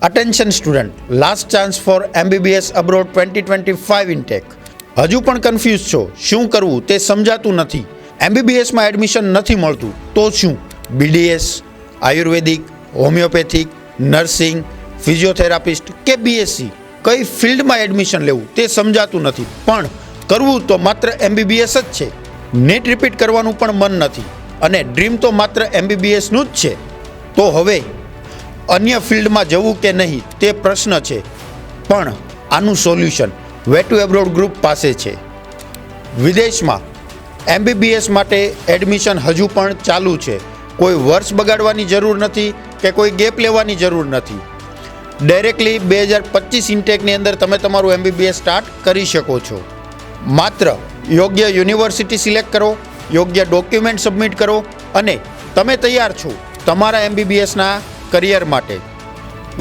Attention student, last chance for MBBS abroad 2025 intake. હજુ પણ confuse છો, શું કરવું તે સમજાતું નથી, MBBSમાં એડમિશન નથી મળતું, તો શું? BDS, આયુર્વેદિક, હોમિયોપેથિક, નર્સિંગ, ફિઝિયોથેરાપિસ્ટ કે BSc કઈ ફિલ્ડમાં એડમિશન લેવું તે સમજાતું નથી, પણ કરવું તો માત્ર MBBS જ છે. નેટ રિપીટ કરવાનું પણ મન નથી અને ડ્રીમ તો માત્ર MBBSનું જ છે. તો હવે અન્ય ફિલ્ડમાં જવું કે નહીં તે પ્રશ્ન છે, પણ આનું solution way to abroad group પાસે છે. વિદેશમાં MBBS માટે એડમિશન હજુ પણ ચાલુ છે. કોઈ વર્ષ બગાડવાની જરૂર નથી કે કોઈ ગેપ લેવાની જરૂર નથી. ડાયરેક્ટલી 2025 ઇન્ટેકની અંદર તમે તમારું MBBS સ્ટાર્ટ કરી શકો છો. માત્ર યોગ્ય યુનિવર્સિટી સિલેક્ટ કરો, યોગ્ય ડોક્યુમેન્ટ સબમિટ કરો અને તમે તૈયાર છો તમારા MBBSના કરિયર માટે.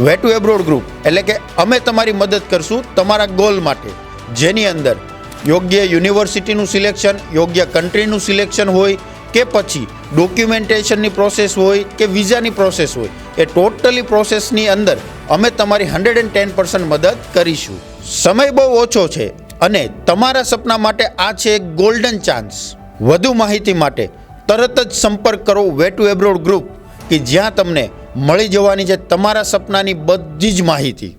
વે ટુ એબ્રોડ ગ્રુપ એટલે કે અમે તમારી મદદ કરશું તમારા ગોલ માટે, જેની અંદર યોગ્ય યુનિવર્સિટીનું સિલેક્શન, યોગ્ય કન્ટ્રીનું સિલેક્શન હોય કે પછી ડોક્યુમેન્ટેશનની પ્રોસેસ હોય કે વિઝાની પ્રોસેસ હોય, એ ટોટલી પ્રોસેસની અંદર અમે તમારી 110% મદદ કરીશું. સમય બહુ ઓછો છે અને તમારા સપના માટે આ છે એક ગોલ્ડન ચાન્સ. વધુ માહિતી માટે તરત જ સંપર્ક કરો વે ટુ એબ્રોડ ગ્રુપ, કે જ્યાં તમને મળી જવાની છે તમારા સપનાની બધી જ માહિતી.